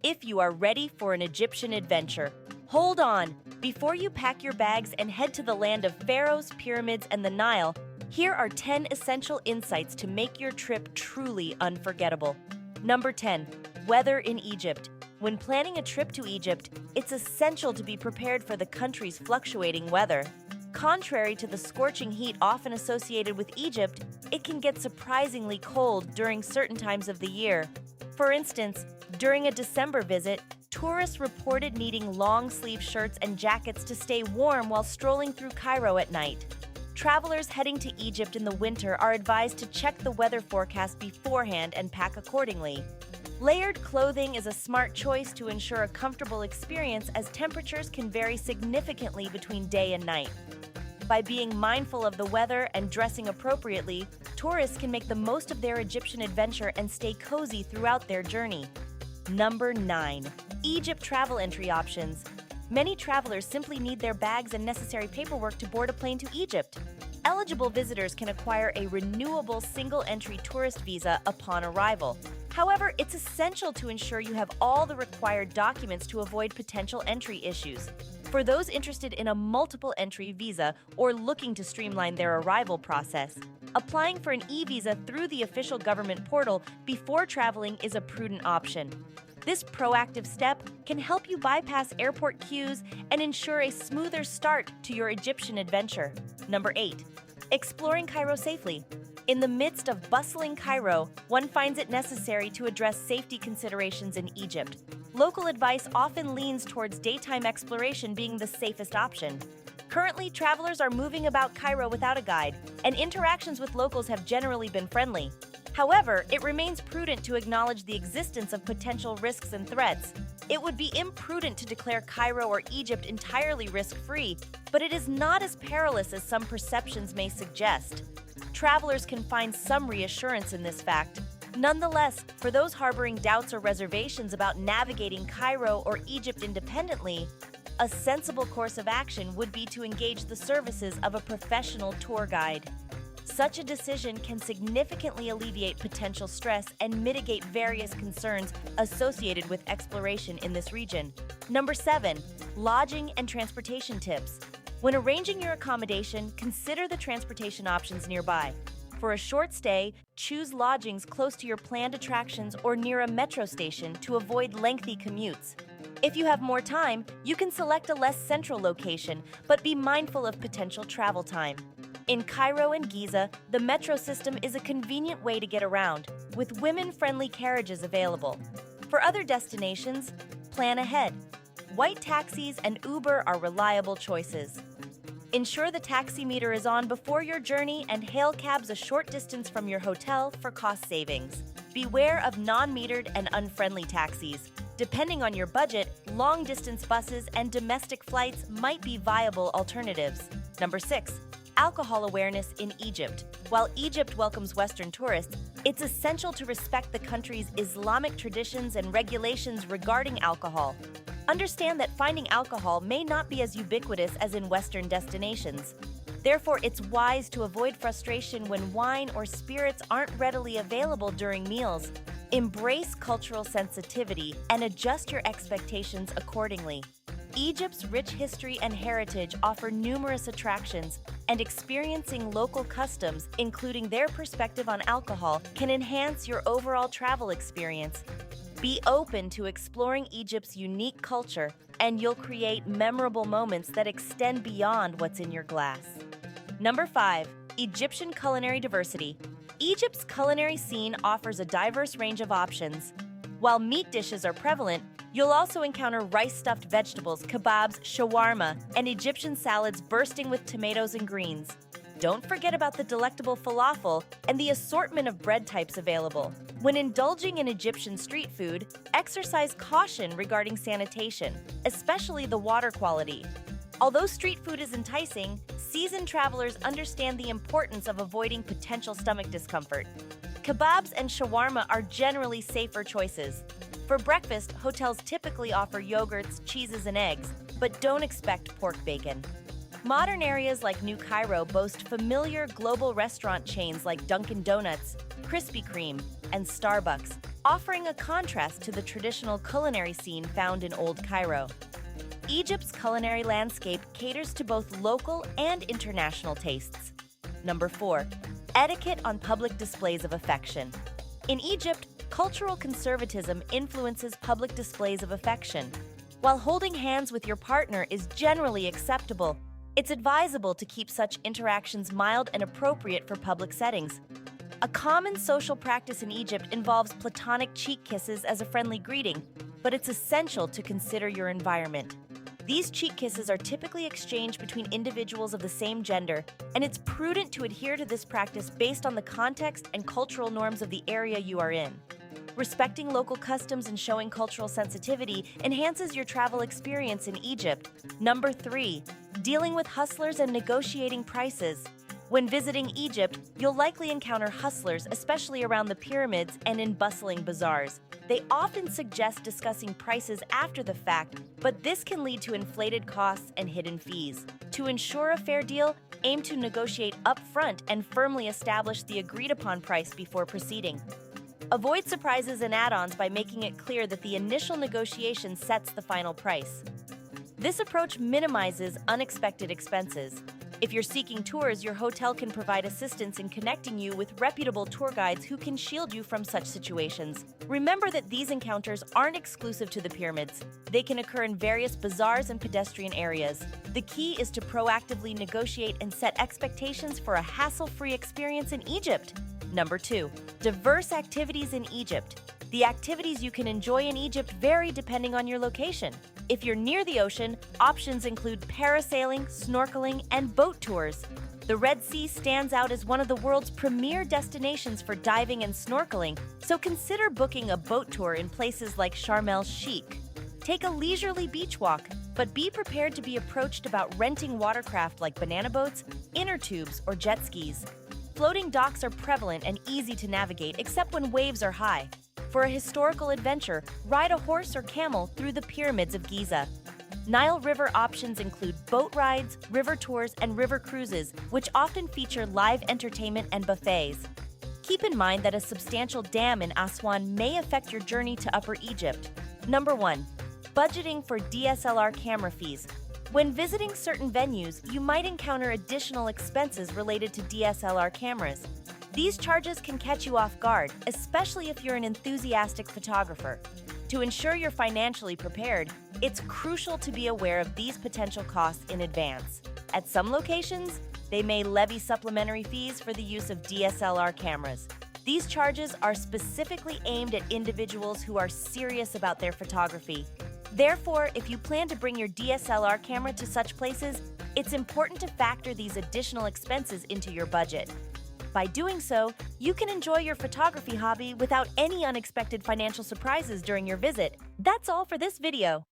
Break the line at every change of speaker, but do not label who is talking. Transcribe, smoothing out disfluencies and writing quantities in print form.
if you are ready for an Egyptian adventure. Hold on! Before you pack your bags and head to the land of pharaohs, pyramids, and the Nile, here are 10 essential insights to make your trip truly unforgettable. Number 10. Weather in Egypt. When planning a trip to Egypt, it's essential to be prepared for the country's fluctuating weather. Contrary to the scorching heat often associated with Egypt, it can get surprisingly cold during certain times of the year. For instance, during a December visit, tourists reported needing long-sleeve shirts and jackets to stay warm while strolling through Cairo at night. Travelers heading to Egypt in the winter are advised to check the weather forecast beforehand and pack accordingly. Layered clothing is a smart choice to ensure a comfortable experience as temperatures can vary significantly between day and night. By being mindful of the weather and dressing appropriately, tourists can make the most of their Egyptian adventure and stay cozy throughout their journey. Number 9. Egypt travel entry options. Many travelers simply need their bags and necessary paperwork to board a plane to Egypt. Eligible visitors can acquire a renewable single-entry tourist visa upon arrival. However, it's essential to ensure you have all the required documents to avoid potential entry issues. For those interested in a multiple-entry visa or looking to streamline their arrival process, applying for an e-visa through the official government portal before traveling is a prudent option. This proactive step can help you bypass airport queues and ensure a smoother start to your Egyptian adventure. Number 8. Exploring Cairo safely. In the midst of bustling Cairo, one finds it necessary to address safety considerations in Egypt. Local advice often leans towards daytime exploration being the safest option. Currently, travelers are moving about Cairo without a guide, and interactions with locals have generally been friendly. However, it remains prudent to acknowledge the existence of potential risks and threats. It would be imprudent to declare Cairo or Egypt entirely risk-free, but it is not as perilous as some perceptions may suggest. Travelers can find some reassurance in this fact. Nonetheless, for those harboring doubts or reservations about navigating Cairo or Egypt independently, a sensible course of action would be to engage the services of a professional tour guide. Such a decision can significantly alleviate potential stress and mitigate various concerns associated with exploration in this region. Number 7. Lodging and transportation tips. When arranging your accommodation, consider the transportation options nearby. For a short stay, choose lodgings close to your planned attractions or near a metro station to avoid lengthy commutes. If you have more time, you can select a less central location, but be mindful of potential travel time. In Cairo and Giza, the metro system is a convenient way to get around, with women-friendly carriages available. For other destinations, plan ahead. White taxis and Uber are reliable choices. Ensure the taxi meter is on before your journey and hail cabs a short distance from your hotel for cost savings. Beware of non-metered and unfriendly taxis. Depending on your budget, long-distance buses and domestic flights might be viable alternatives. Number 6. Alcohol awareness in Egypt. While Egypt welcomes Western tourists, it's essential to respect the country's Islamic traditions and regulations regarding alcohol. Understand that finding alcohol may not be as ubiquitous as in Western destinations. Therefore, it's wise to avoid frustration when wine or spirits aren't readily available during meals. Embrace cultural sensitivity and adjust your expectations accordingly. Egypt's rich history and heritage offer numerous attractions, and experiencing local customs, including their perspective on alcohol, can enhance your overall travel experience. Be open to exploring Egypt's unique culture, and you'll create memorable moments that extend beyond what's in your glass. Number 5. Egyptian culinary diversity. Egypt's culinary scene offers a diverse range of options. While meat dishes are prevalent, you'll also encounter rice-stuffed vegetables, kebabs, shawarma, and Egyptian salads bursting with tomatoes and greens. Don't forget about the delectable falafel and the assortment of bread types available. When indulging in Egyptian street food, exercise caution regarding sanitation, especially the water quality. Although street food is enticing, seasoned travelers understand the importance of avoiding potential stomach discomfort. Kebabs and shawarma are generally safer choices. For breakfast, hotels typically offer yogurts, cheeses, and eggs, but don't expect pork bacon. Modern areas like New Cairo boast familiar global restaurant chains like Dunkin' Donuts, Krispy Kreme, and Starbucks. offering a contrast to the traditional culinary scene found in Old Cairo. Egypt's culinary landscape caters to both local and international tastes. Number 4. Etiquette on public displays of affection. In Egypt, cultural conservatism influences public displays of affection. While holding hands with your partner is generally acceptable, it's advisable to keep such interactions mild and appropriate for public settings. A common social practice in Egypt involves platonic cheek kisses as a friendly greeting, but it's essential to consider your environment. These cheek kisses are typically exchanged between individuals of the same gender, and it's prudent to adhere to this practice based on the context and cultural norms of the area you are in. Respecting local customs and showing cultural sensitivity enhances your travel experience in Egypt. Number 3. Dealing with hustlers and negotiating prices. When visiting Egypt, you'll likely encounter hustlers, especially around the pyramids and in bustling bazaars. They often suggest discussing prices after the fact, but this can lead to inflated costs and hidden fees. To ensure a fair deal, aim to negotiate upfront and firmly establish the agreed-upon price before proceeding. Avoid surprises and add-ons by making it clear that the initial negotiation sets the final price. This approach minimizes unexpected expenses. If you're seeking tours, your hotel can provide assistance in connecting you with reputable tour guides who can shield you from such situations. Remember that these encounters aren't exclusive to the pyramids. They can occur in various bazaars and pedestrian areas. The key is to proactively negotiate and set expectations for a hassle-free experience in Egypt. Number 2. Diverse activities in Egypt. The activities you can enjoy in Egypt vary depending on your location. If you're near the ocean, options include parasailing, snorkeling, and boat tours. The Red Sea stands out as one of the world's premier destinations for diving and snorkeling, so consider booking a boat tour in places like Sharm el-Sheikh. Take a leisurely beach walk, but be prepared to be approached about renting watercraft like banana boats, inner tubes, or jet skis. Floating docks are prevalent and easy to navigate except when waves are high. For a historical adventure, ride a horse or camel through the pyramids of Giza. Nile River options include boat rides, river tours, and river cruises, which often feature live entertainment and buffets. Keep in mind that a substantial dam in Aswan may affect your journey to Upper Egypt. Number 1. Budgeting for DSLR camera fees. When visiting certain venues, you might encounter additional expenses related to DSLR cameras. These charges can catch you off guard, especially if you're an enthusiastic photographer. To ensure you're financially prepared, it's crucial to be aware of these potential costs in advance. At some locations, they may levy supplementary fees for the use of DSLR cameras. These charges are specifically aimed at individuals who are serious about their photography. Therefore, if you plan to bring your DSLR camera to such places, it's important to factor these additional expenses into your budget. By doing so, you can enjoy your photography hobby without any unexpected financial surprises during your visit. That's all for this video.